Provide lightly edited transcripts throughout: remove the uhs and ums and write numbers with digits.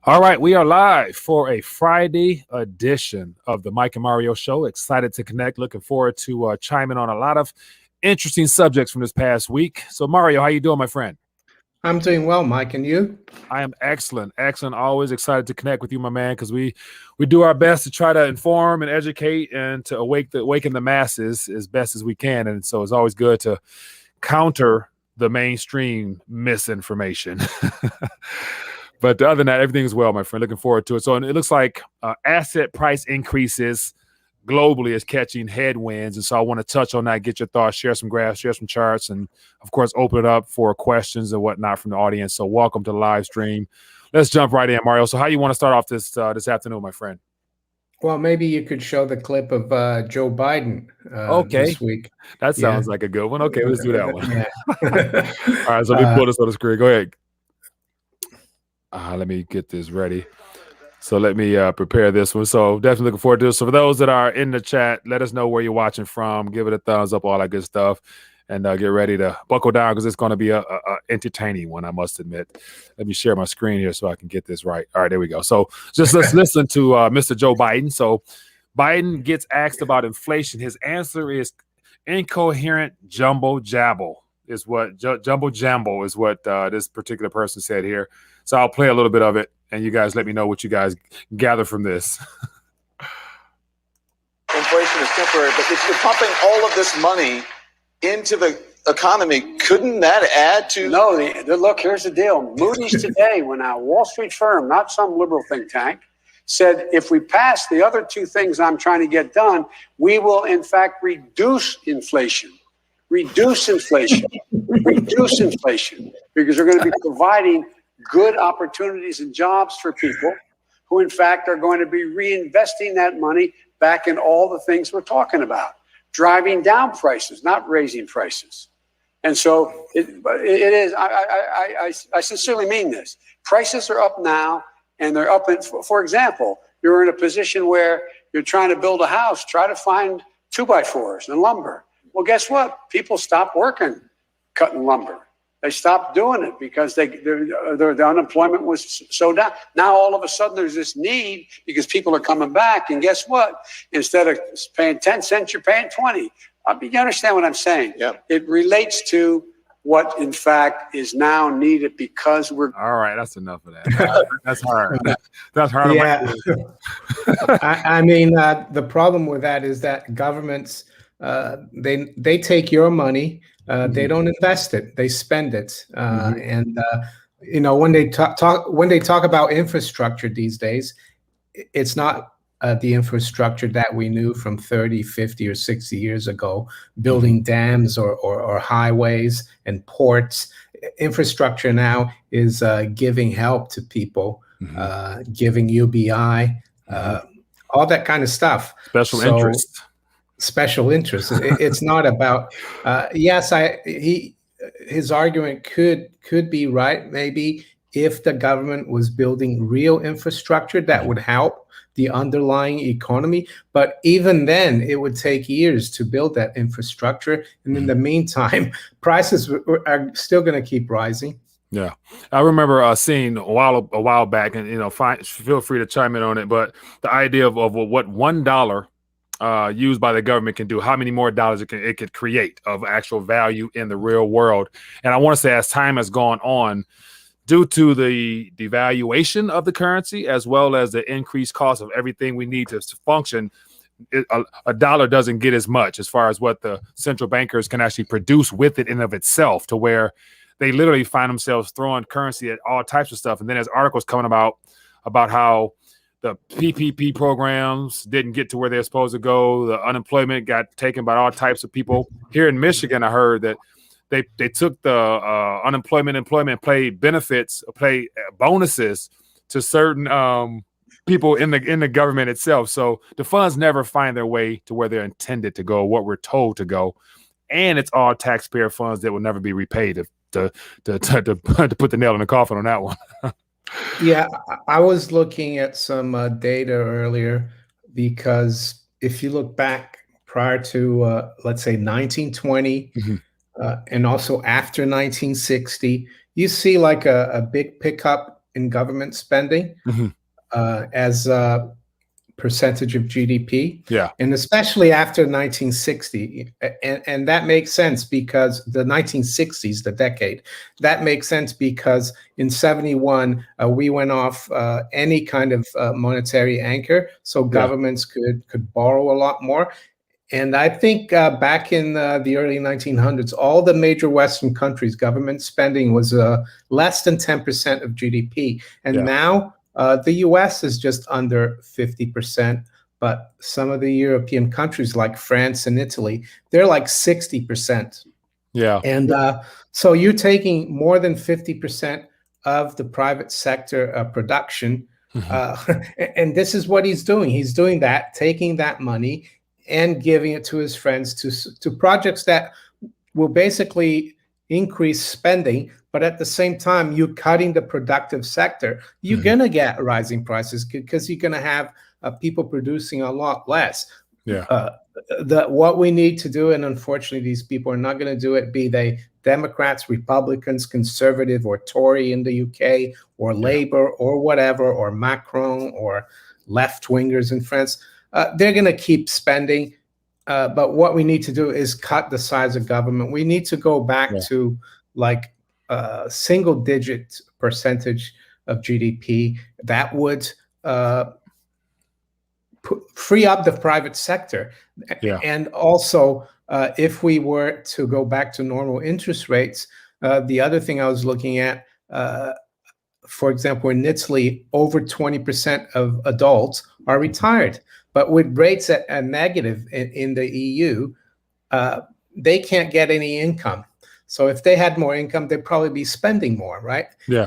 All right, we are live for a Friday edition of the Mike and Mario Show. Excited to connect. Looking forward to chiming on a lot of interesting subjects from this past week. So, Mario, how you doing, my friend? I'm doing well, Mike, and you? I am excellent. Always excited to connect with you, my man, because we do our best to try to inform and educate and to awaken the masses as best as we can. And so it's always good to counter the mainstream misinformation. But other than that, everything's well, my friend. Looking forward to it. So it looks like asset price increases globally is catching headwinds. And so I want to touch on that, get your thoughts, share some graphs, share some charts, and, of course, open it up for questions and whatnot from the audience. So welcome to the live stream. Let's jump right in, Mario. So how you want to start off this afternoon, my friend? Well, maybe you could show the clip of Joe Biden this week. That sounds like a good one. Okay, let's do that one. Yeah. All right, so let me pull this on the screen. Go ahead. Let me get this ready. So let me prepare this one. So definitely looking forward to it. So for those that are in the chat, let us know where you're watching from. Give it a thumbs up, all that good stuff. And get ready to buckle down because it's going to be a entertaining one, I must admit. Let me share my screen here so I can get this right. All right, there we go. So just let's listen to Mr. Joe Biden. So Biden gets asked about inflation. His answer is incoherent jumbo jabble is what jumbo jambo is what this particular person said here. So I'll play a little bit of it, and you guys let me know what you guys gather from this. Inflation is temporary, but if you're pumping all of this money into the economy, couldn't that add to... No, look, here's the deal. Moody's today, when a Wall Street firm, not some liberal think tank, said if we pass the other two things I'm trying to get done, we will, in fact, reduce inflation. Reduce inflation. Reduce inflation. Because we're going to be providing good opportunities and jobs for people who, in fact, are going to be reinvesting that money back in all the things we're talking about, driving down prices, not raising prices. And so it is, I sincerely mean this. Prices are up now, and they're up. For example, you're in a position where you're trying to build a house, try to find 2x4s and lumber. Well, guess what? People stopped working cutting lumber. They stopped doing it because the unemployment was so down. Now, all of a sudden, there's this need because people are coming back. And guess what? Instead of paying 10 cents, you're paying 20. You understand what I'm saying? Yep. It relates to what, in fact, is now needed because we're... All right, that's enough of that. That's hard. That's hard. Yeah. I mean, the problem with that is that governments, they take your money. They don't invest it; they spend it. And you know, when they talk about infrastructure these days, it's not the infrastructure that we knew from 30, 50, or 60 years ago, building dams or highways and ports. Infrastructure now is giving help to people, giving UBI, all that kind of stuff. Special interest. Special interest. It's not about. Yes, his argument could be right. Maybe if the government was building real infrastructure that would help the underlying economy, but even then, it would take years to build that infrastructure, and in the meantime, prices are still going to keep rising. Yeah, I remember seeing a while back, and feel free to chime in on it. But the idea of what $1 used by the government can do, how many more dollars it could create of actual value in the real world. And I want to say, as time has gone on, due to the devaluation of the currency, as well as the increased cost of everything we need to function, a dollar doesn't get as much as far as what the central bankers can actually produce with it in of itself, to where they literally find themselves throwing currency at all types of stuff. And then there's articles coming about how the PPP programs didn't get to where they're supposed to go. The unemployment got taken by all types of people. Here in Michigan, I heard that they took the employment pay bonuses to certain people in the government itself. So the funds never find their way to where they're intended to go, what we're told to go, and it's all taxpayer funds that will never be repaid. To put the nail in the coffin on that one. Yeah, I was looking at some data earlier, because if you look back prior to, let's say, 1920, and also after 1960, you see like a big pickup in government spending as a percentage of GDP. Yeah. And especially after 1960. And that makes sense because the 1960s, the decade, that makes sense because in 71, we went off any kind of monetary anchor. So governments could borrow a lot more. And I think back in the early 1900s, all the major Western countries, government spending was less than 10% of GDP. And now the US is just under 50%. But some of the European countries like France and Italy, they're like 60%. Yeah. And so you're taking more than 50% of the private sector production. And this is what he's doing. He's doing that, taking that money and giving it to his friends to projects that will basically increase spending, but at the same time, you're cutting the productive sector. You're going to get rising prices because you're going to have people producing a lot less. What we need to do, and unfortunately, these people are not going to do it, be they Democrats, Republicans, Conservative, or Tory in the UK, or Labour, or whatever, or Macron, or left-wingers in France. They're going to keep spending, but what we need to do is cut the size of government. We need to go back to like a single-digit percentage of GDP that would free up the private sector. And also, if we were to go back to normal interest rates, the other thing I was looking at, for example, in Italy, over 20% of adults are retired. But with rates at negative in the EU, they can't get any income. So if they had more income, they'd probably be spending more, right? Yeah.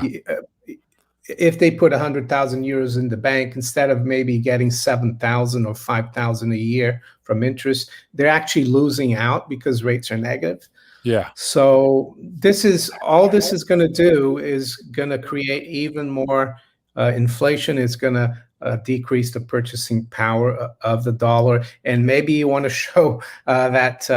If they put 100,000 euros in the bank, instead of maybe getting 7,000 or 5,000 a year from interest, they're actually losing out because rates are negative. Yeah. So this is going to do is going to create even more inflation. It's going to decrease the purchasing power of the dollar. And maybe you want to show that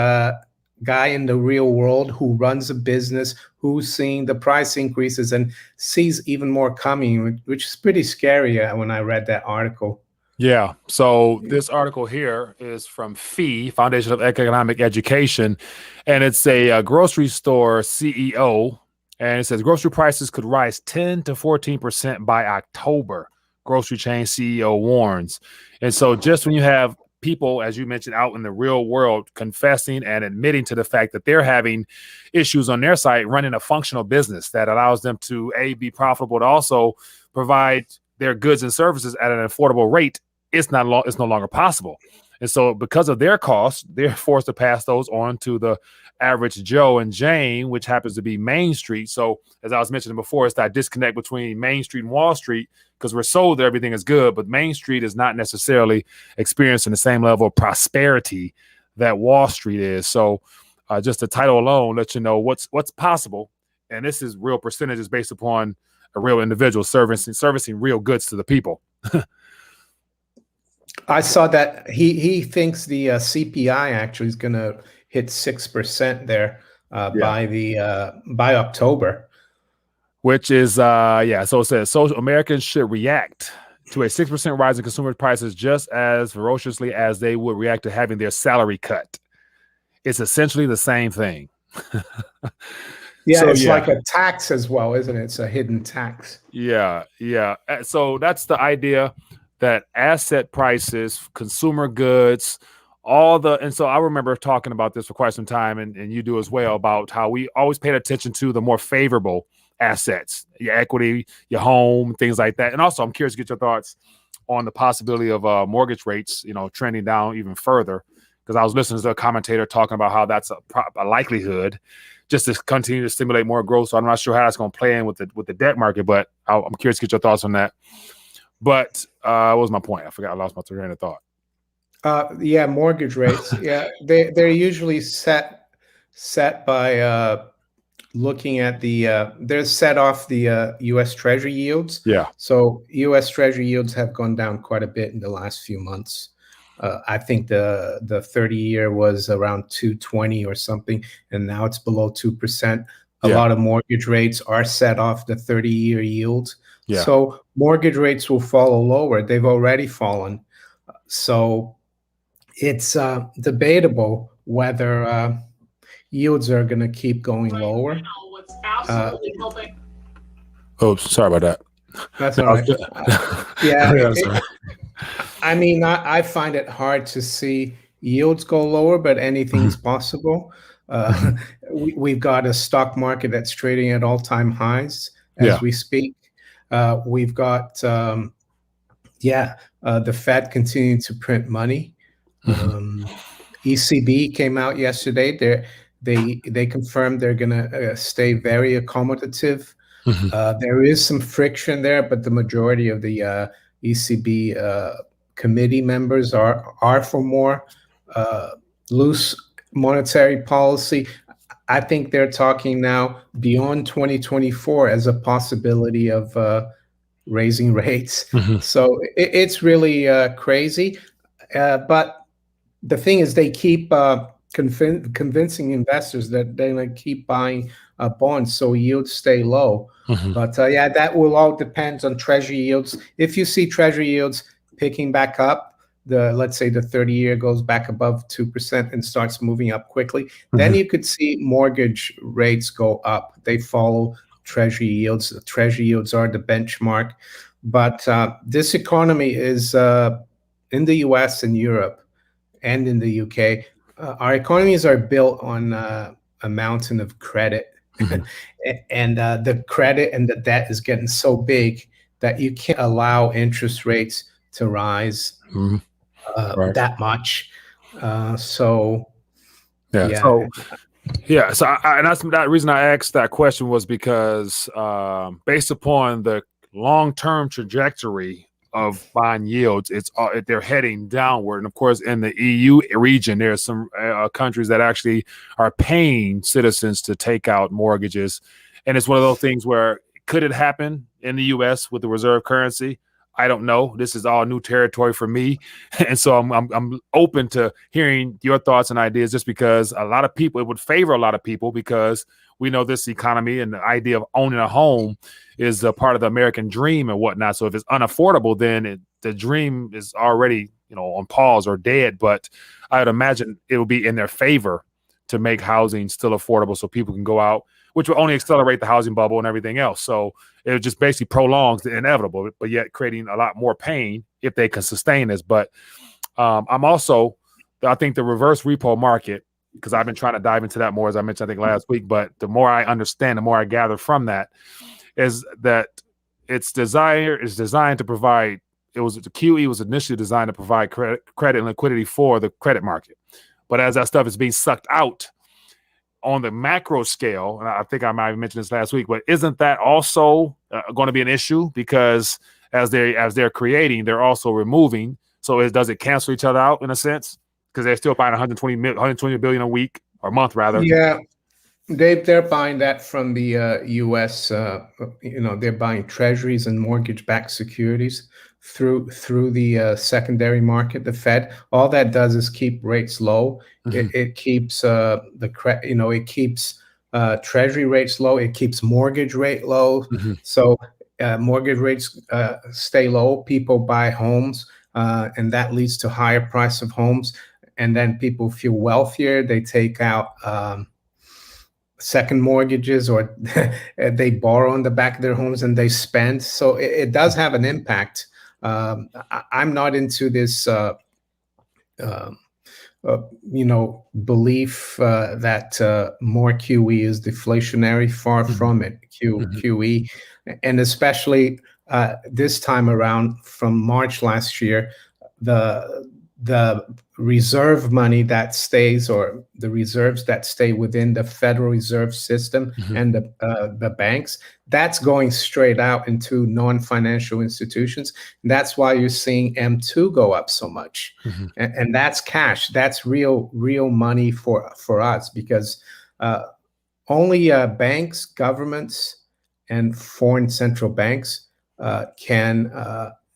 guy in the real world who runs a business, who's seeing the price increases and sees even more coming, which is pretty scary when I read that article. Yeah. So this article here is from FEE, Foundation of Economic Education, and it's a grocery store CEO, and it says grocery prices could rise 10 to 14% by October. Grocery chain CEO warns. And so just when you have people, as you mentioned, out in the real world confessing and admitting to the fact that they're having issues on their side, running a functional business that allows them to be profitable, to also provide their goods and services at an affordable rate, it's no longer possible. And so because of their costs, they're forced to pass those on to the average Joe and Jane, which happens to be Main Street. So as I was mentioning before, it's that disconnect between Main Street and Wall Street, because we're sold that everything is good, but Main Street is not necessarily experiencing the same level of prosperity that Wall Street is. So just the title alone lets you know what's possible. And this is real percentages based upon a real individual servicing real goods to the people. I saw that he thinks the CPI actually is going to hit 6% there by October, which is so it says social Americans should react to a 6% rise in consumer prices just as ferociously as they would react to having their salary cut. It's essentially the same thing. It's like a tax as well, isn't it? It's a hidden tax. Yeah. So that's the idea, that asset prices, consumer goods, and so I remember talking about this for quite some time, and you do as well, about how we always paid attention to the more favorable assets, your equity, your home, things like that. And also, I'm curious to get your thoughts on the possibility of mortgage rates, trending down even further, because I was listening to a commentator talking about how that's a likelihood just to continue to stimulate more growth. So I'm not sure how that's going to play in with the debt market, but I'm curious to get your thoughts on that. But what was my point? I forgot. I lost my train of thought. Mortgage rates. They're usually set by looking at they're set off the U.S. Treasury yields. Yeah. So U.S. Treasury yields have gone down quite a bit in the last few months. I think the 30-year was around 220 or something, and now it's below 2%. A Yeah. lot of mortgage rates are set off the 30-year yield. Yeah. So mortgage rates will follow lower. They've already fallen. So it's debatable whether yields are going to keep going lower. Oh, sorry about that. That's all right. Yeah. Sorry. I mean, I find it hard to see yields go lower, but anything's possible. We've got a stock market that's trading at all-time highs as we speak. We've got, the Fed continuing to print money. ECB came out yesterday. They confirmed they're going to stay very accommodative. There is some friction there, but the majority of the ECB committee members are for more loose monetary policy. I think they're talking now beyond 2024 as a possibility of raising rates. So it's really crazy. But the thing is, they keep convincing investors that they're going to keep buying bonds so yields stay low. But that will all depend on treasury yields. If you see treasury yields picking back up, let's say the 30-year goes back above 2% and starts moving up quickly, then you could see mortgage rates go up. They follow treasury yields. The treasury yields are the benchmark. But this economy is in the US and Europe and in the UK, our economies are built on a mountain of credit. And the credit and the debt is getting so big that you can't allow interest rates to rise that much. So and that's that reason I asked that question was because based upon the long-term trajectory of bond yields, they're heading downward. And of course, in the EU region, there are some countries that actually are paying citizens to take out mortgages. And it's one of those things where could it happen in the US with the reserve currency? I don't know. This is all new territory for me. And so I'm open to hearing your thoughts and ideas, just because a lot of people, it would favor a lot of people, because we know this economy and the idea of owning a home is a part of the American dream and whatnot. So if it's unaffordable, then the dream is already, on pause or dead. But I would imagine it will be in their favor to make housing still affordable so people can go out, which will only accelerate the housing bubble and everything else. So it just basically prolongs the inevitable, but yet creating a lot more pain if they can sustain this. But I think the reverse repo market, because I've been trying to dive into that more, as I mentioned, I think last week, but the more I understand, the more I gather from that, is that its desire is designed to provide, the QE was initially designed to provide credit and liquidity for the credit market. But as that stuff is being sucked out on the macro scale, and I think I might have mentioned this last week, but isn't that also going to be an issue? Because as they're creating, they're also removing. So does it cancel each other out in a sense? Because they're still buying 120 billion a week, or month rather. Yeah, they're buying that from the U.S. They're buying treasuries and mortgage-backed securities through the secondary market, the Fed. All that does is keep rates low. It keeps it keeps treasury rates low. It keeps mortgage rate low. So mortgage rates stay low. People buy homes, and that leads to higher price of homes. And then people feel wealthier. They take out second mortgages, or they borrow on the back of their homes and they spend. So it does have an impact. I'm not into this, belief that more QE is deflationary. Far from it. QE, and especially this time around, from March last year, the reserve money that stays, or the reserves that stay within the Federal Reserve System and the banks, that's going straight out into non-financial institutions. That's why you're seeing M2 go up so much. And that's cash. That's real money for us, because only banks, governments, and foreign central banks can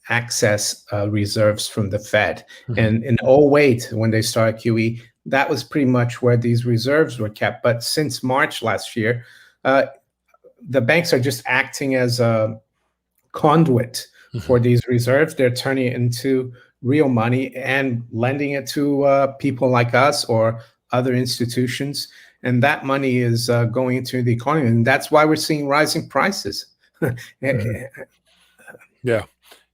access reserves from the Fed. And in 2008, when they started QE, that was pretty much where these reserves were kept. But since March last year, the banks are just acting as a conduit for these reserves. They're turning it into real money and lending it to people like us or other institutions. And that money is going into the economy. And that's why we're seeing rising prices. Yeah.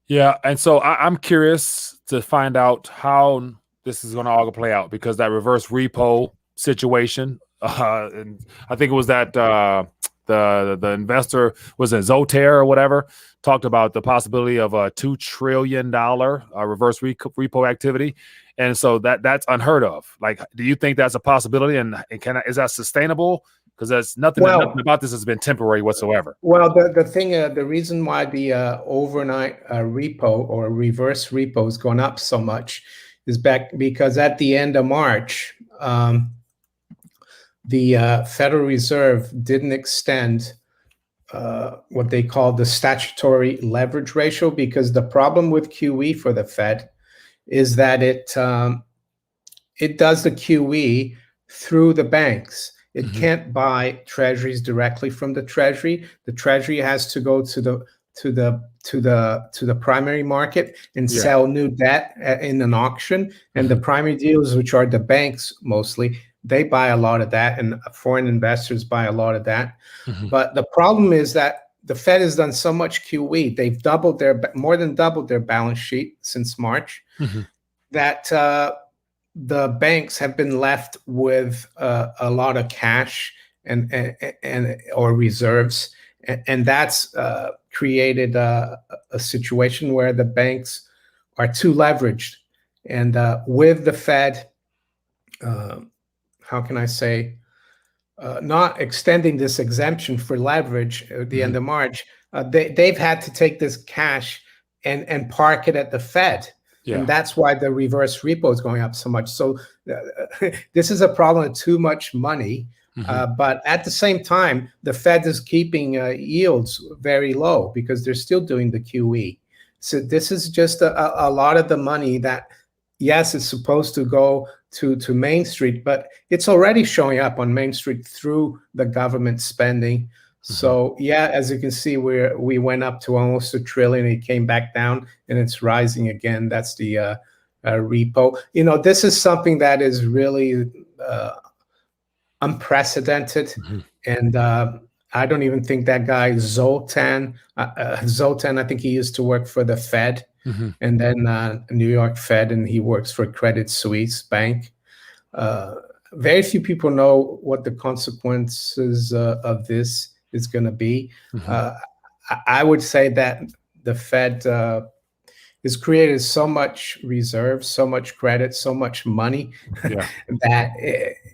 Yeah. And so I'm curious to find out how this is going to all play out, because that reverse repo situation, and I think it was that the investor was in Zotair or whatever, talked about the possibility of a $2 trillion reverse repo activity. And so that's unheard of. Like, do you think that's a possibility? And is that sustainable? Because there's nothing about this has been temporary whatsoever. Well, the reason why the overnight repo or reverse repo has gone up so much is because at the end of March, the Federal Reserve didn't extend what they call the statutory leverage ratio, because the problem with QE for the Fed is that it does the QE through the banks. It can't buy treasuries directly from the Treasury. The Treasury has to go to the primary market and sell new debt in an auction. And the primary dealers, which are the banks mostly, they buy a lot of that, and foreign investors buy a lot of that. But the problem is that the Fed has done so much QE. They've more than doubled their balance sheet since March, that the banks have been left with a lot of cash and or reserves, and that's created a situation where the banks are too leveraged. And with the Fed, how can I say, not extending this exemption for leverage at the end of March, they've had to take this cash and park it at the Fed. And that's why the reverse repo is going up so much. So this is a problem of too much money. But at the same time, the Fed is keeping yields very low because they're still doing the QE. So this is just a lot of the money that, yes, it's supposed to go to Main Street, but it's already showing up on Main Street through the government spending. So yeah, as you can see, we went up to almost $1 trillion. It came back down, and it's rising again. That's the repo. You know, this is something that is really unprecedented, and I don't even think that guy Zoltan, I think he used to work for the Fed, and then New York Fed, and he works for Credit Suisse Bank. Very few people know what the consequences of this is going to be. I would say that the Fed has created so much reserve, so much credit, so much money that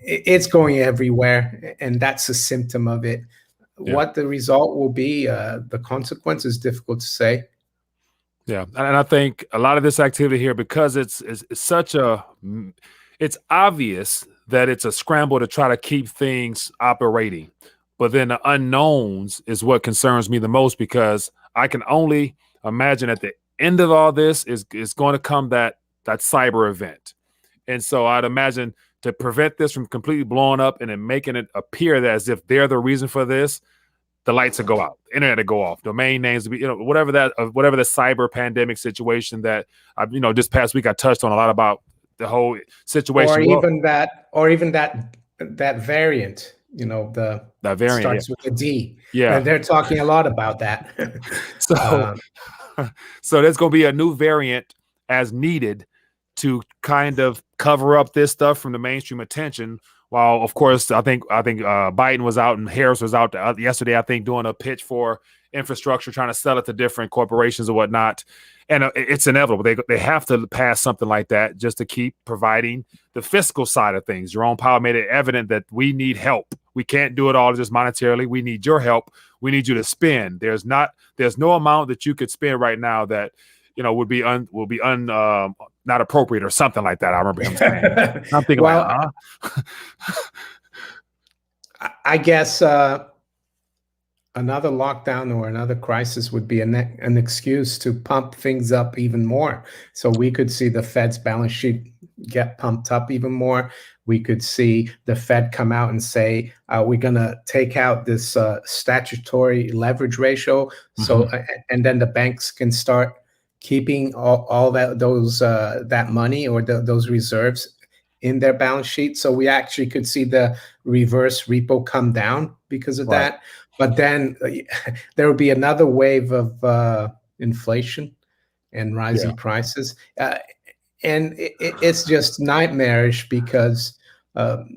it's going everywhere, and that's a symptom of it. What the result will be, the consequence is difficult to say. Yeah, and I think a lot of this activity here, because it's obvious that it's a scramble to try to keep things operating. But then the unknowns is what concerns me the most, because I can only imagine at the end of all this is going to come that cyber event. And so I'd imagine to prevent this from completely blowing up and then making it appear that as if they're the reason for this, the lights will go out, internet will go off, domain names will be, whatever the cyber pandemic situation that this past week I touched on a lot about the whole situation. Or even that variant. That variant starts with a D. And they're talking a lot about that. So there's going to be a new variant as needed to kind of cover up this stuff from the mainstream attention. While, of course, I think Biden was out and Harris was out yesterday, I think, doing a pitch for infrastructure, trying to sell it to different corporations or whatnot. And it's inevitable. They have to pass something like that just to keep providing the fiscal side of things. Jerome Powell made it evident that we need help. We can't do it all just monetarily. We need your help. We need you to spend. There's no amount that you could spend right now that would be not appropriate or something like that. I remember him saying. I'm thinking, I guess another lockdown or another crisis would be an excuse to pump things up even more. So we could see the Fed's balance sheet get pumped up even more. We could see the Fed come out and say, we're going to take out this statutory leverage ratio. So, and then the banks can start keeping all that money or those reserves in their balance sheet. So we actually could see the reverse repo come down because of that. But then there will be another wave of inflation and rising prices. And it's just nightmarish because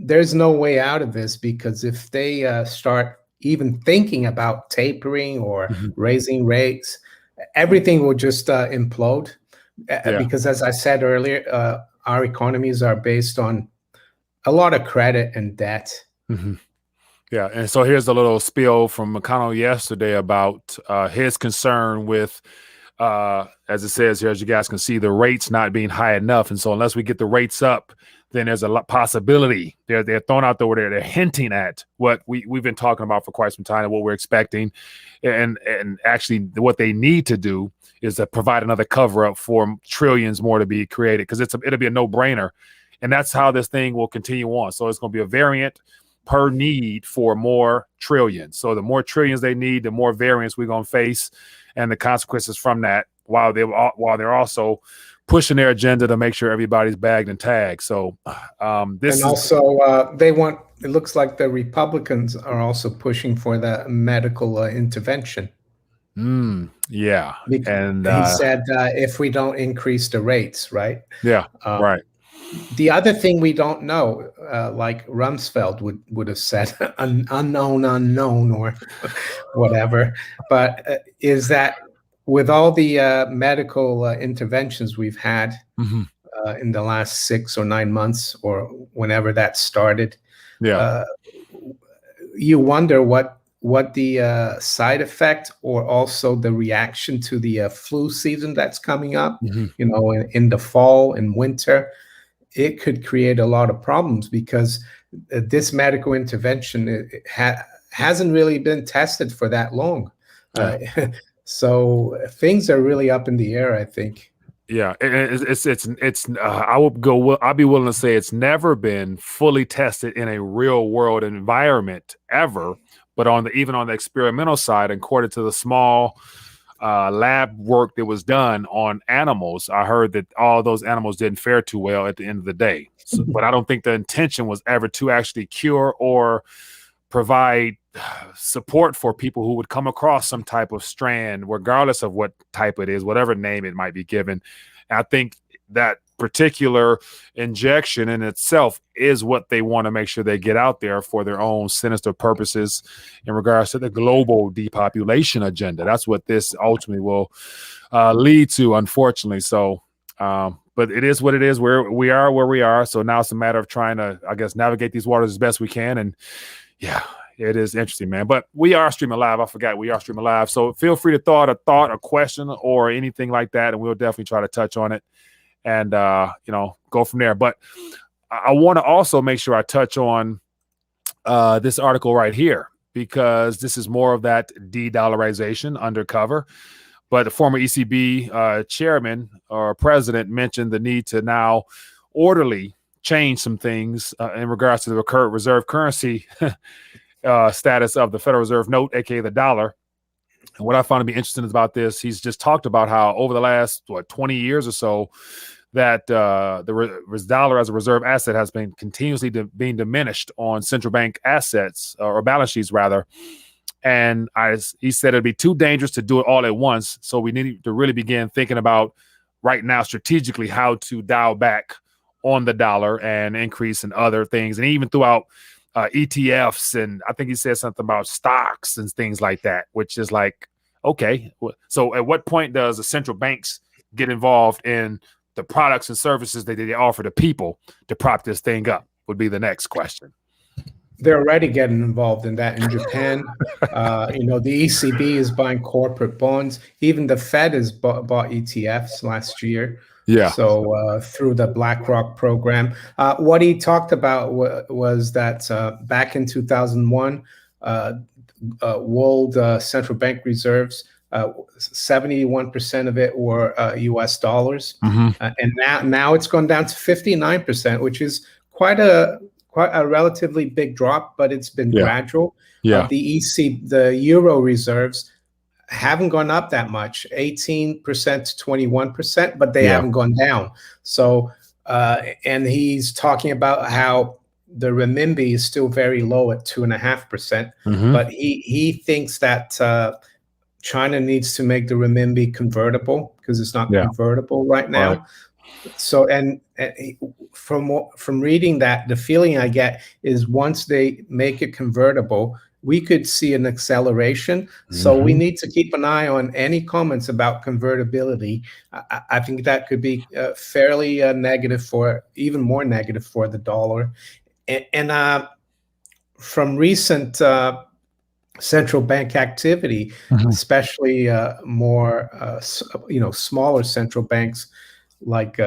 there's no way out of this, because if they start even thinking about tapering or raising rates, everything will just implode. Because as I said earlier, our economies are based on a lot of credit and debt. Yeah, and so here's a little spiel from McConnell yesterday about his concern with, as it says here, as you guys can see, the rates not being high enough. And so unless we get the rates up, then there's a possibility. They're thrown out there, they're hinting at what we've been talking about for quite some time and what we're expecting. And actually what they need to do is to provide another cover up for trillions more to be created, because it'll be a no-brainer. And that's how this thing will continue on. So it's going to be a variant per need for more trillions. So the more trillions they need, the more variance we're going to face, and the consequences from that, while they're also pushing their agenda to make sure everybody's bagged and tagged. So it looks like the Republicans are also pushing for the medical intervention. Yeah. And he said if we don't increase the rates, right? Yeah, right. The other thing we don't know, like Rumsfeld would have said, unknown or whatever, but is that with all the medical interventions we've had in the last 6 or 9 months or whenever that started, you wonder what the side effect or also the reaction to the flu season that's coming up, you know, in the fall and winter. It could create a lot of problems because this medical intervention hasn't really been tested for that long. So things are really up in the air, I think. Yeah, I'll be willing to say it's never been fully tested in a real world environment ever. But even on the experimental side, according to the small lab work that was done on animals, I heard that all those animals didn't fare too well at the end of the day. So, but I don't think the intention was ever to actually cure or provide support for people who would come across some type of strand, regardless of what type it is, whatever name it might be given. And I think that particular injection in itself is what they want to make sure they get out there for their own sinister purposes in regards to the global depopulation agenda. That's what this ultimately will lead to, unfortunately. So, but it is what it is. We are where we are. So now it's a matter of trying to, I guess, navigate these waters as best we can. And yeah, it is interesting, man. But we are streaming live. I forgot we are streaming live. So feel free to throw out a thought, a question, or anything like that, and we'll definitely try to touch on it and go from there. But I want to also make sure I touch on this article right here, because this is more of that de-dollarization undercover. But the former ECB chairman or president mentioned the need to now orderly change some things in regards to the current reserve currency status of the Federal Reserve note, aka the dollar. And what I find to be interesting about this, he's just talked about how over the last 20 years or so, that the dollar as a reserve asset has been continuously being diminished on central bank assets or balance sheets rather. And he said it'd be too dangerous to do it all at once. So we need to really begin thinking about right now strategically how to dial back on the dollar and increase in other things, and even throughout ETFs. And I think he said something about stocks and things like that, which is like, okay, so at what point does the central banks get involved in the products and services that they offer to people to prop this thing up would be the next question. They're already getting involved in that in Japan. The ECB is buying corporate bonds. Even the Fed has bought ETFs last year. Yeah. So through the BlackRock program, what he talked about was that back in 2001, world central bank reserves 71% of it were US dollars. And now it's gone down to 59%, which is quite a relatively big drop, but it's been gradual. The euro reserves haven't gone up that much, 18% to 21%, but they haven't gone down. So, and he's talking about how the renminbi is still very low at 2.5%, but he thinks that China needs to make the renminbi convertible because it's not convertible right now. So, and from reading that, the feeling I get is once they make it convertible, we could see an acceleration. So we need to keep an eye on any comments about convertibility. I think that could be fairly negative even more negative for the dollar. And from recent central bank activity, especially smaller central banks like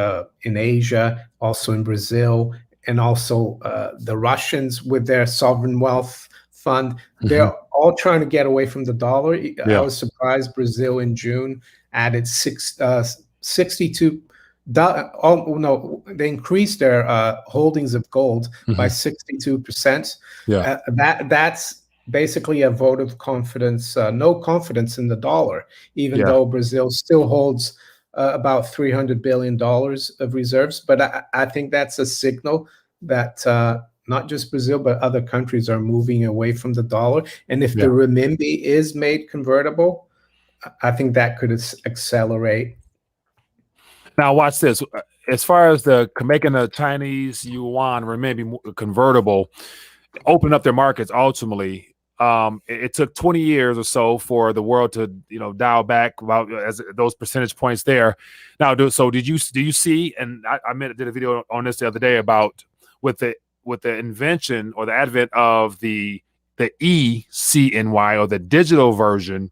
in Asia, also in Brazil, and also the Russians with their sovereign wealth fund, they're all trying to get away from the dollar. I was surprised Brazil in June added 62. They increased their holdings of gold by 62%. That's basically a vote of confidence, no confidence in the dollar, even though Brazil still holds about $300 billion of reserves. But I think that's a signal that not just Brazil, but other countries are moving away from the dollar. And if the renminbi is made convertible, I think that could accelerate. Now, watch this. As far as making the Chinese yuan renminbi convertible, open up their markets ultimately, it took 20 years or so for the world to dial back about those percentage points there. Now, do you see? And I did a video on this the other day about with the invention or the advent of the eCNY or the digital version,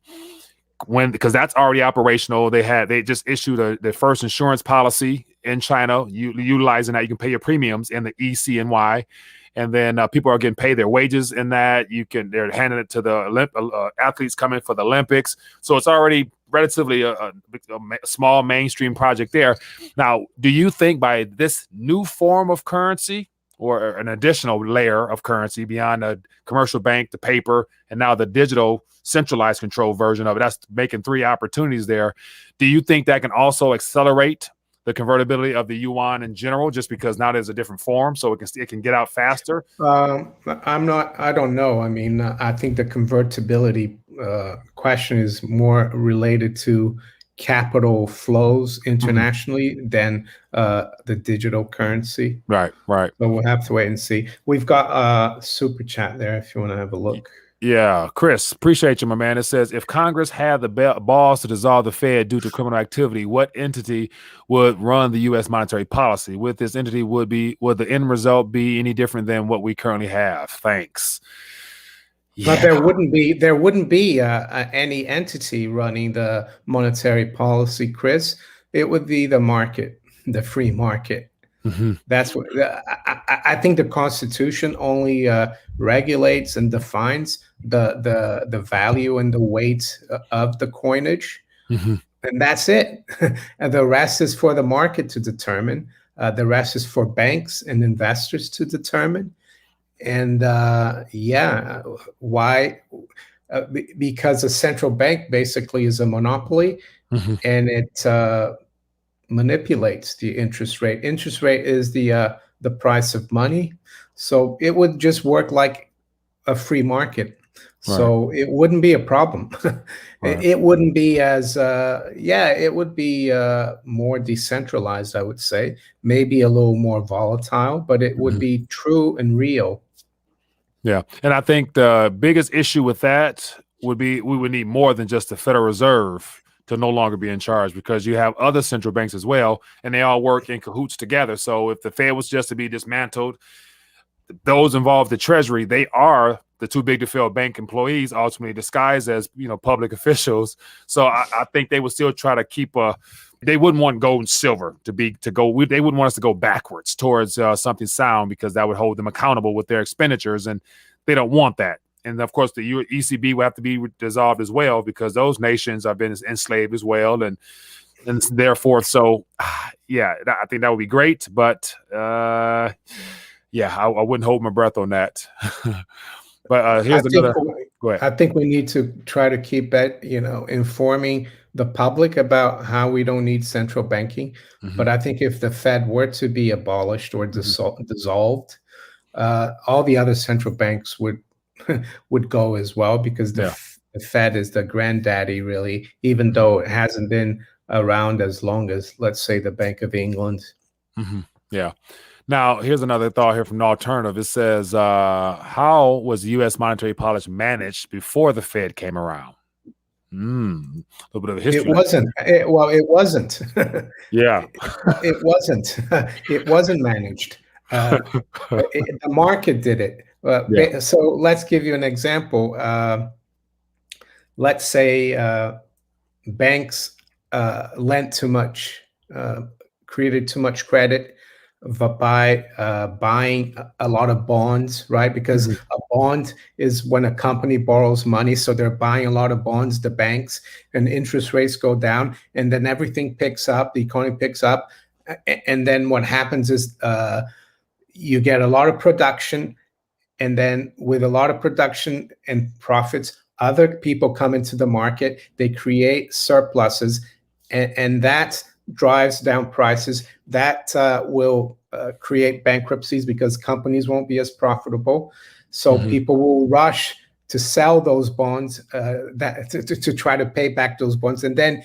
because that's already operational. They just issued the first insurance policy in China, utilizing that. You can pay your premiums in the eCNY, and then people are getting paid their wages in that. They're handing it to the athletes coming for the Olympics. So it's already relatively a small mainstream project there. Now, do you think by this new form of currency, or an additional layer of currency beyond the commercial bank, the paper, and now the digital centralized control version of it, that's making 3 opportunities there. Do you think that can also accelerate the convertibility of the yuan in general, just because now there's a different form, so it can get out faster? I don't know. I mean, I think the convertibility question is more related to capital flows internationally than the digital currency. Right. So we'll have to wait and see. We've got a super chat there if you want to have a look. Yeah, Chris, appreciate you, my man. It says, if Congress had the balls to dissolve the Fed due to criminal activity, what entity would run the U.S. monetary policy? Would this entity would the end result be any different than what we currently have? Thanks. But there wouldn't be any entity running the monetary policy, Chris. It would be the market, the free market. That's what I think. The Constitution only regulates and defines the value and the weight of the coinage, and that's it. And the rest is for the market to determine. The rest is for banks and investors to determine. And why? Because a central bank basically is a monopoly, and it manipulates the interest rate. Interest rate is the price of money, so it would just work like a free market. So it wouldn't be a problem. It wouldn't be as it would be more decentralized, I would say, maybe a little more volatile, but it would be true and real. Yeah, and I think the biggest issue with that would be we would need more than just the Federal Reserve to no longer be in charge, because you have other central banks as well, and they all work in cahoots together. So if the Fed was just to be dismantled, those involved the Treasury, they are the too big to fail bank employees, ultimately disguised as public officials. So I think they would still try to keep they wouldn't want gold and silver they wouldn't want us to go backwards towards something sound, because that would hold them accountable with their expenditures, and they don't want that. and of course the ECB will have to be dissolved as well, because those nations have been enslaved as well, and therefore, so yeah, I think that would be great, but yeah, I wouldn't hold my breath on that. But here's another. Go ahead. I think we need to try to keep that, informing the public about how we don't need central banking. But I think if the Fed were to be abolished or dissolved, all the other central banks would go as well, because the Fed is the granddaddy, really, even though it hasn't been around as long as, let's say, the Bank of England. Yeah. Now, here's another thought here from the Alternative. It says, how was U.S. monetary policy managed before the Fed came around? A little bit of a history. It wasn't. It wasn't. Yeah. It wasn't. It wasn't managed. The market did it. So let's give you an example. Let's say banks lent too much, created too much credit by buying a lot of bonds, right? Because a bond is when a company borrows money, so they're buying a lot of bonds, the banks, and interest rates go down, and then everything picks up, the economy picks up, and then what happens is you get a lot of production, and then with a lot of production and profits, other people come into the market, they create surpluses, and that drives down prices. That will create bankruptcies, because companies won't be as profitable. So people will rush to sell those bonds, to try to pay back those bonds. And then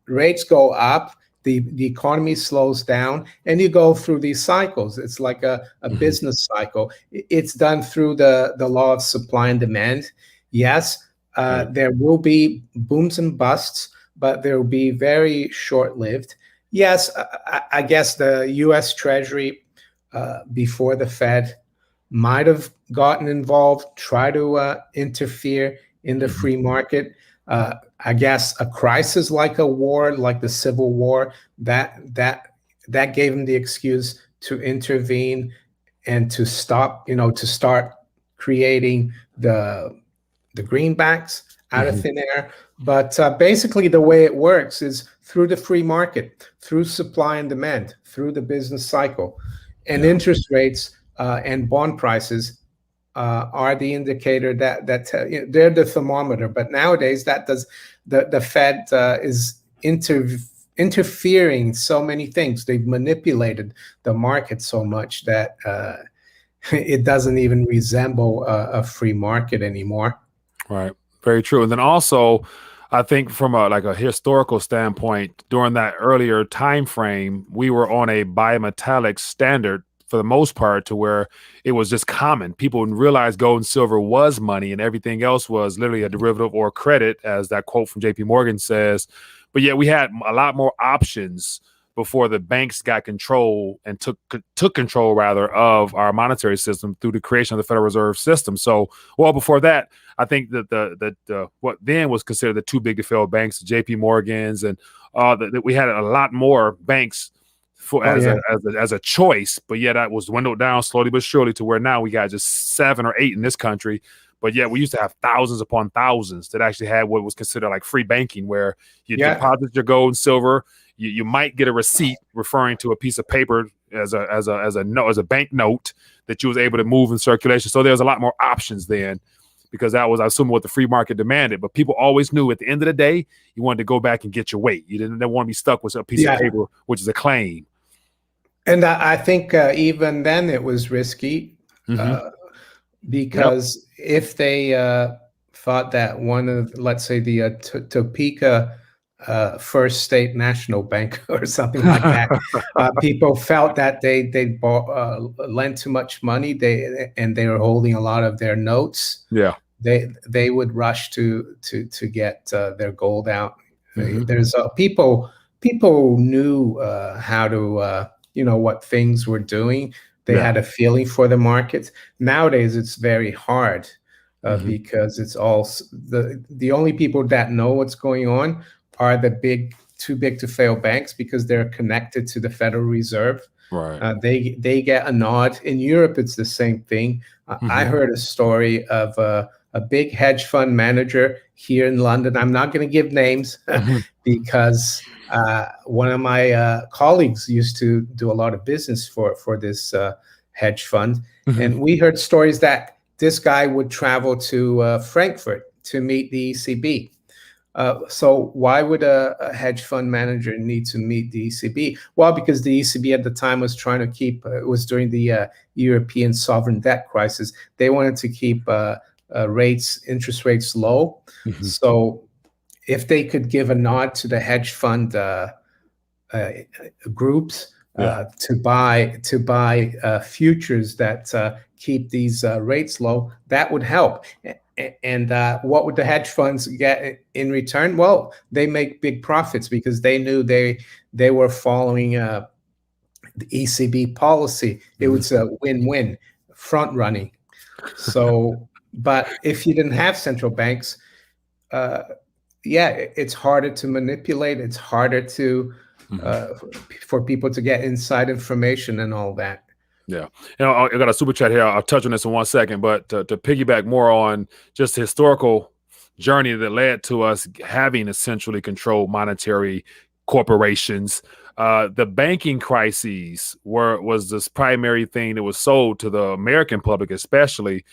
rates go up, the economy slows down, and you go through these cycles. It's like a business cycle. It's done through the law of supply and demand. Yes, there will be booms and busts, but they'll be very short-lived. Yes, I guess the U.S. Treasury, before the Fed, might have gotten involved, try to interfere in the free market. I guess a crisis like a war, like the Civil War, that gave them the excuse to intervene and to stop, to start creating the greenbacks out of thin air. But basically the way it works is through the free market, through supply and demand, through the business cycle. And interest rates and bond prices are the indicator that they're the thermometer. But nowadays the Fed is interfering so many things. They've manipulated the market so much that it doesn't even resemble a free market anymore. Right. Very true. And then also, I think from a historical standpoint, during that earlier time frame, we were on a bimetallic standard for the most part, to where it was just common. People didn't realize gold and silver was money, and everything else was literally a derivative or credit, as that quote from JP Morgan says. But yet we had a lot more options before the banks got control and took control rather of our monetary system through the creation of the Federal Reserve System. So, well, before that, I think that the what then was considered the too big to fail banks, the JP Morgans, and that we had a lot more banks as a choice, but yet that was dwindled down slowly but surely to where now we got just 7 or 8 in this country. But yet we used to have thousands upon thousands that actually had what was considered like free banking, where you deposit your gold and silver. You might get a receipt referring to a piece of paper as a bank note that you was able to move in circulation. So there's a lot more options then, because that was, I assume, what the free market demanded. But people always knew at the end of the day, you wanted to go back and get your weight. You didn't want to be stuck with a piece of paper, which is a claim. And I think even then it was risky, because if they thought that one of, let's say, the Topeka First State National Bank or something like that, people felt that they lent too much money, and they were holding a lot of their notes. They would rush to get their gold out. There's people knew how to what things were doing. They had a feeling for the markets. Nowadays it's very hard, because it's all the only people that know what's going on are the too big to fail banks, because they're connected to the Federal Reserve. Right. They get a nod. In Europe, it's the same thing. I heard a story of a a big hedge fund manager here in London. I'm not going to give names because one of my colleagues used to do a lot of business for this hedge fund. And we heard stories that this guy would travel to Frankfurt to meet the ECB. So why would a hedge fund manager need to meet the ECB? Well, because the ECB at the time was trying to keep, it was during the European sovereign debt crisis. They wanted to keep interest rates low. So if they could give a nod to the hedge fund groups to buy futures that keep these rates low, that would help. And what would the hedge funds get in return? Well, they make big profits because they knew they were following the ECB policy. It was a win-win, front running. So, but if you didn't have central banks, it's harder to manipulate. It's harder to for people to get inside information and all that. Yeah. I got a super chat here. I'll touch on this in 1 second, but to piggyback more on just the historical journey that led to us having essentially controlled monetary corporations, the banking crises was this primary thing that was sold to the American public, especially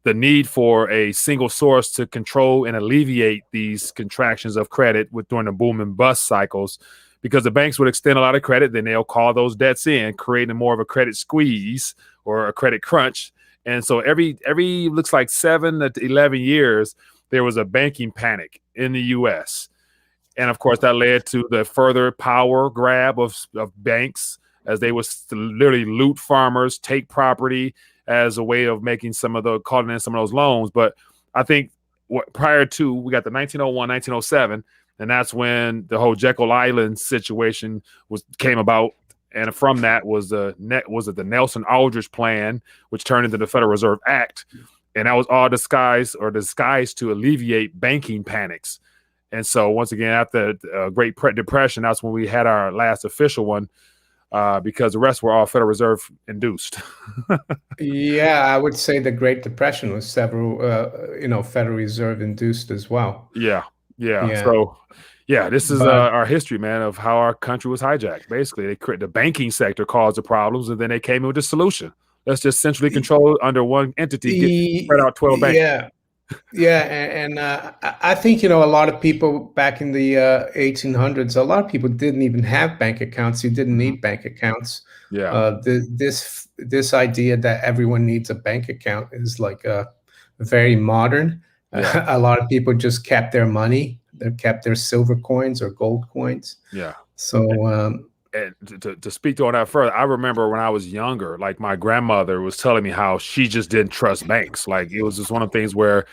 the need for a single source to control and alleviate these contractions of credit during the boom and bust cycles. Because the banks would extend a lot of credit, then they'll call those debts in, creating more of a credit squeeze or a credit crunch. And so every looks like 7 to 11 years, there was a banking panic in the U.S. And of course, that led to the further power grab of banks as they would literally loot farmers, take property as a way of making calling in some of those loans. But I think prior to, we got the 1901, 1907, and that's when the whole Jekyll Island situation came about. And from that was the Nelson Aldrich plan, which turned into the Federal Reserve Act. And that was all disguised to alleviate banking panics. And so once again, after the Great Depression, that's when we had our last official one, because the rest were all Federal Reserve induced. Yeah, I would say the Great Depression was several, Federal Reserve induced as well. Yeah. So, this is our history, man, of how our country was hijacked. Basically, the banking sector caused the problems, and then they came in with the solution. Let's just centrally control under one entity, spread out 12 banks. And I think, a lot of people back in the 1800s, a lot of people didn't even have bank accounts. You didn't need bank accounts. This idea that everyone needs a bank account is like very modern. A lot of people just kept their money. They kept their silver coins or gold coins. Yeah. So, and to speak to that further, I remember when I was younger, like my grandmother was telling me how she just didn't trust banks. Like it was just one of the things where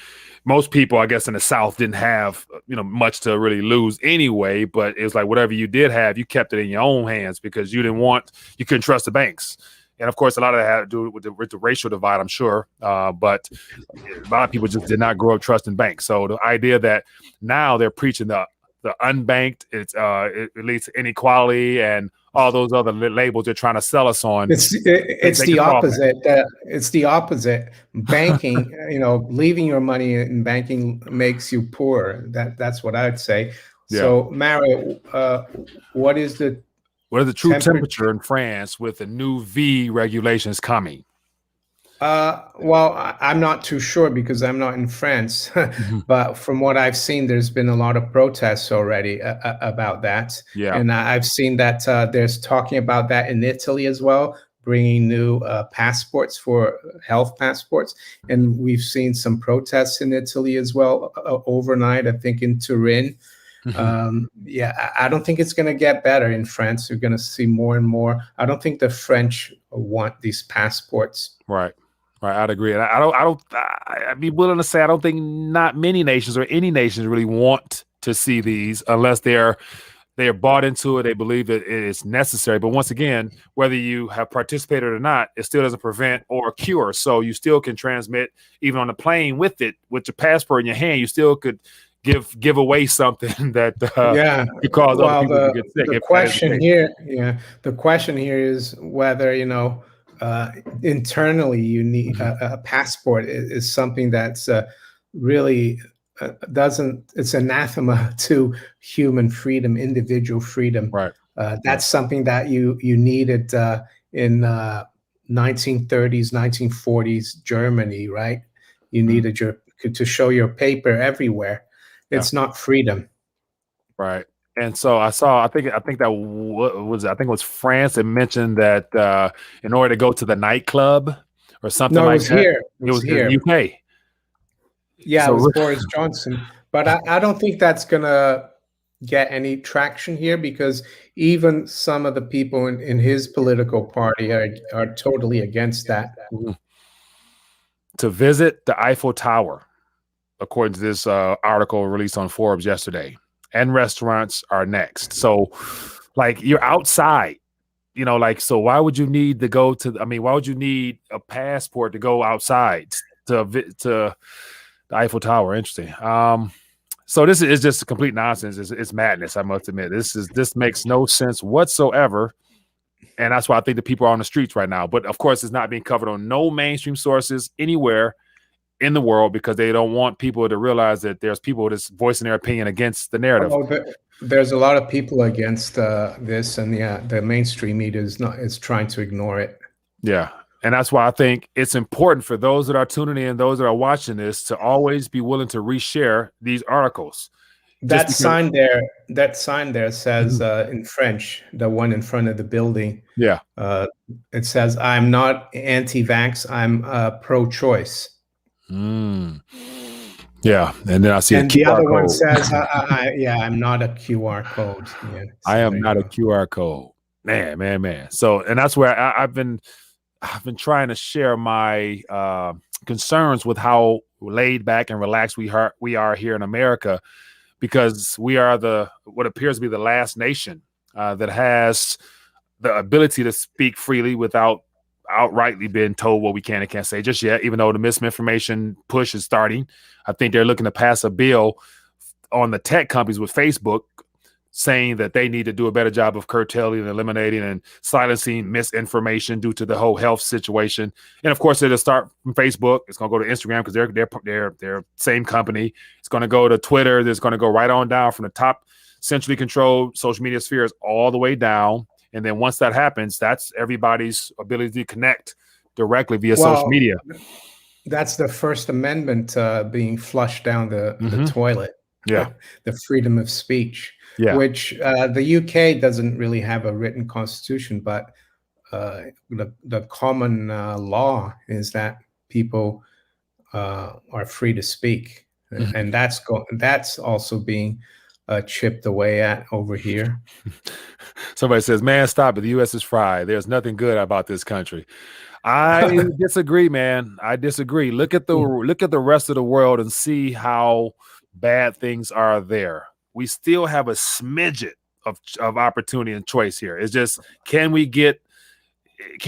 most people, I guess, in the South didn't have, much to really lose anyway. But it was like whatever you did have, you kept it in your own hands because you couldn't trust the banks. And of course, a lot of that had to do with the racial divide, I'm sure. But a lot of people just did not grow up trusting banks. So the idea that now they're preaching the unbanked, it leads to inequality and all those other labels they're trying to sell us on. It's the opposite. It's the opposite. Banking, leaving your money in banking makes you poor. That's what I'd say. Yeah. So, Mario, what is the true temperature in France with the new V regulations coming? Well, I'm not too sure because I'm not in France, but from what I've seen, there's been a lot of protests already about that. Yeah. And I've seen that there's talking about that in Italy as well, bringing new passports for health passports. And we've seen some protests in Italy as well overnight, I think in Turin. I don't think it's going to get better in France. You're going to see more and more. I don't think the French want these passports. Right. I'd agree. And I'd be willing to say I don't think not many nations or any nations really want to see these unless they're bought into it. They believe that it is necessary. But once again, whether you have participated or not, it still doesn't prevent or cure. So you still can transmit even on the plane with your passport in your hand. You still could give away something that could cause other people to get sick. The question here is whether internally you need a passport is something that's really doesn't, it's anathema to human freedom, individual freedom. Right. That's something that you needed in 1930s, 1940s Germany, right? You needed to show your paper everywhere. It's not freedom. Right. And so I think that was, I think it was France that mentioned that in order to go to the nightclub or something No, it like was that, here. it was in the UK. Yeah, So it was Boris Johnson. But I don't think that's going to get any traction here, because even some of the people in his political party are totally against that. To visit the Eiffel Tower, according to this article released on Forbes yesterday, and restaurants are next. So, like, you're outside, you know, like, so why would you need to go to, I mean, why would you need a passport to go outside to the Eiffel Tower? Interesting. So this is just complete nonsense. It's madness, I must admit. This makes no sense whatsoever. And that's why I think the people are on the streets right now. But of course, it's not being covered on no mainstream sources anywhere in the world, because they don't want people to realize that there's people that's voicing their opinion against the narrative. There's a lot of people against this, and the mainstream media is trying to ignore it. Yeah. And that's why I think it's important for those that are tuning in, those that are watching this, to always be willing to reshare these articles. That sign there says in French, the one in front of the building. Yeah. It says, "I'm not anti-vax, I'm pro-choice." Yeah. And then I see and the other one says, I'm not a QR code. Yeah, so I am not a QR code. Man. So, and that's where I've been trying to share my concerns with how laid back and relaxed we are here in America, because we are what appears to be the last nation that has the ability to speak freely without outrightly being told what we can and can't say just yet, even though the misinformation push is starting. I think they're looking to pass a bill on the tech companies with Facebook, saying that they need to do a better job of curtailing and eliminating and silencing misinformation due to the whole health situation. And of course, it'll start from Facebook. It's going to go to Instagram, because they're same company. It's going to go to Twitter. It's going to go right on down from the top centrally controlled social media spheres all the way down. And then once that happens, that's everybody's ability to connect directly via social media. That's the First Amendment being flushed down the toilet. Yeah. The freedom of speech. Yeah. Which the UK doesn't really have a written constitution, but the common law is that people are free to speak, and that's also being chipped away at over here. Somebody says, "Man, stop it! The U.S. is fried. There's nothing good about this country." I disagree, man. I disagree. Look at the rest of the world and see how bad things are there. We still have a smidget of opportunity and choice here. It's just, can we get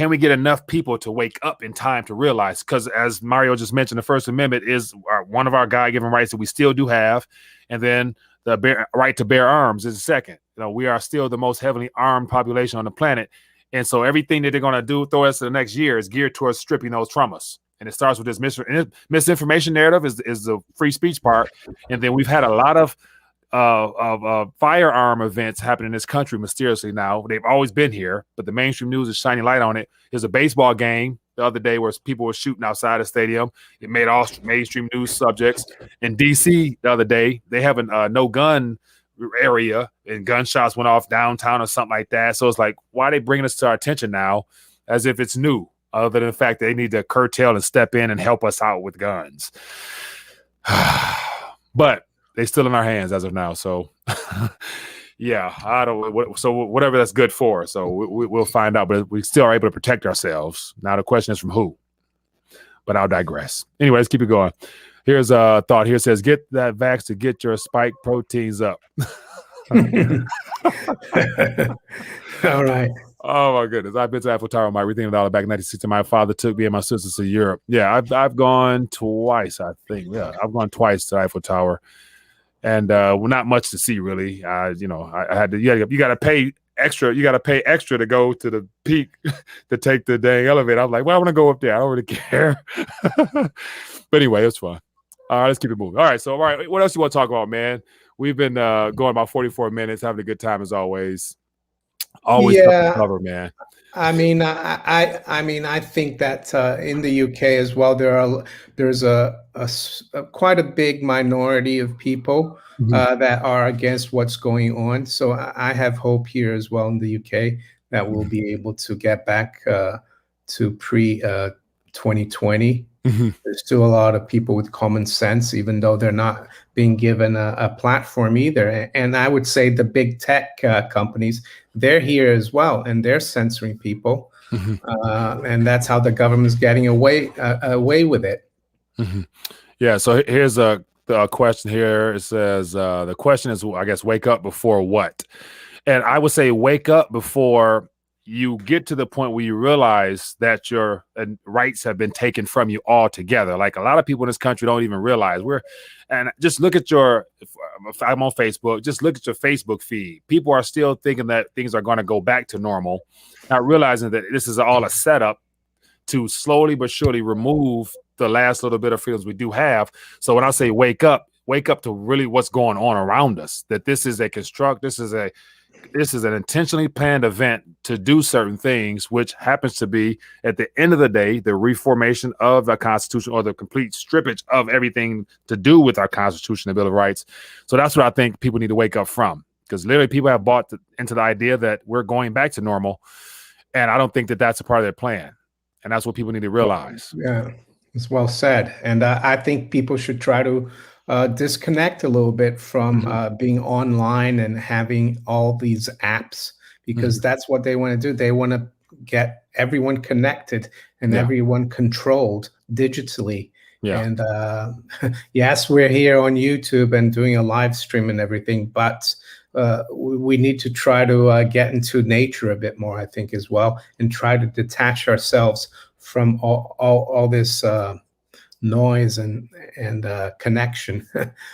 enough people to wake up in time to realize? Because as Mario just mentioned, the First Amendment is one of our God-given rights that we still do have, and then the right to bear arms is the second. You know, we are still the most heavily armed population on the planet, and so everything that they're going to do throw us to the next year is geared towards stripping those from us. And it starts with this misinformation narrative is the free speech part, and then we've had a lot of firearm events happen in this country mysteriously now. They've always been here, but the mainstream news is shining light on it. There's a baseball game the other day where people were shooting outside the stadium. It made all mainstream news subjects. In DC the other day, they have a no gun area, and gunshots went off downtown or something like that. So it's like, why are they bringing this to our attention now as if it's new, other than the fact that they need to curtail and step in and help us out with guns? But they're still in our hands as of now. So, yeah, so whatever that's good for. So we'll find out, but we still are able to protect ourselves. Now the question is from who, but I'll digress. Anyway, let's keep it going. Here's a thought here. It says, get that vax to get your spike proteins up. All right. Oh my goodness. I've been to Eiffel Tower, my everything back in 1960. My father took me and my sisters to Europe. Yeah, I've gone twice, I think. Yeah, I've gone twice to Eiffel Tower. And not much to see, really. I had to. You got to pay extra. You got to pay extra to go to the peak to take the dang elevator. I was like, well, I want to go up there. I don't really care. But anyway, it's fun. All right, let's keep it moving. All right, so all right, what else you want to talk about, man? We've been going about 44 minutes, having a good time as always. Always stuff to cover, man. I mean, I think that in the UK as well, there's quite a big minority of people that are against what's going on. So I have hope here as well in the UK that we'll be able to get back to pre 2020. There's still a lot of people with common sense, even though they're not being given a platform either. And I would say the big tech companies, they're here as well, and they're censoring people. And that's how the government's getting away with it. Yeah, so here's a question here. It says, the question is, I guess, wake up before what? And I would say wake up before you get to the point where you realize that your rights have been taken from you altogether. Like a lot of people in this country don't even realize and just look at if I'm on Facebook, just look at your Facebook feed. People are still thinking that things are going to go back to normal, not realizing that this is all a setup to slowly but surely remove the last little bit of freedoms we do have. So when I say wake up to really what's going on around us, that this is an intentionally planned event to do certain things, which happens to be, at the end of the day, the reformation of the Constitution, or the complete strippage of everything to do with our Constitution and Bill of Rights. So that's what I think people need to wake up from, because literally people have bought into the idea that we're going back to normal, and I don't think that that's a part of their plan, and that's what people need to realize. Yeah, it's well said. And I think people should try to disconnect a little bit from being online and having all these apps, because that's what they want to do. They want to get everyone connected and everyone controlled digitally. Yeah. And yes, we're here on YouTube and doing a live stream and everything, but we need to try to get into nature a bit more, I think, as well, and try to detach ourselves from all this noise and connection.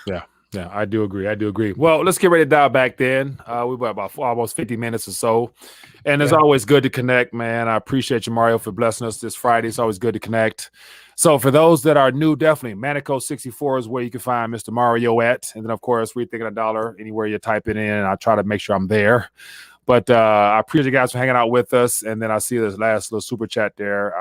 Yeah, I do agree. Well, let's get ready to dial back then. We've got about almost 50 minutes or so, and it's always good to connect, man. I appreciate you, Mario, for blessing us this Friday. It's always good to connect. So for those that are new, definitely Manico64 is where you can find Mr. Mario at, and then of course Rethinking a Dollar anywhere you type it in. I try to make sure I'm there. But I appreciate you guys for hanging out with us, and then I see this last little super chat there.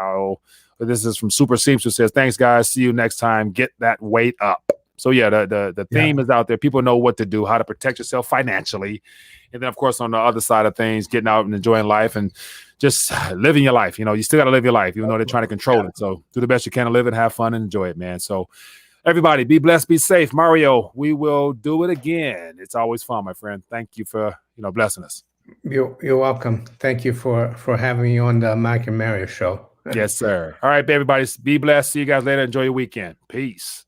This is from Super Seems, who says, "Thanks, guys. See you next time. Get that weight up." So yeah, the theme is out there. People know what to do, how to protect yourself financially, and then of course on the other side of things, getting out and enjoying life and just living your life. You still got to live your life, even though they're trying to control it. So do the best you can to live it, have fun, and enjoy it, man. So everybody, be blessed, be safe. Mario, we will do it again. It's always fun, my friend. Thank you for blessing us. You're welcome. Thank you for having me on the Mike and Mario show. Yes, sir. All right, everybody, be blessed. See you guys later. Enjoy your weekend. Peace.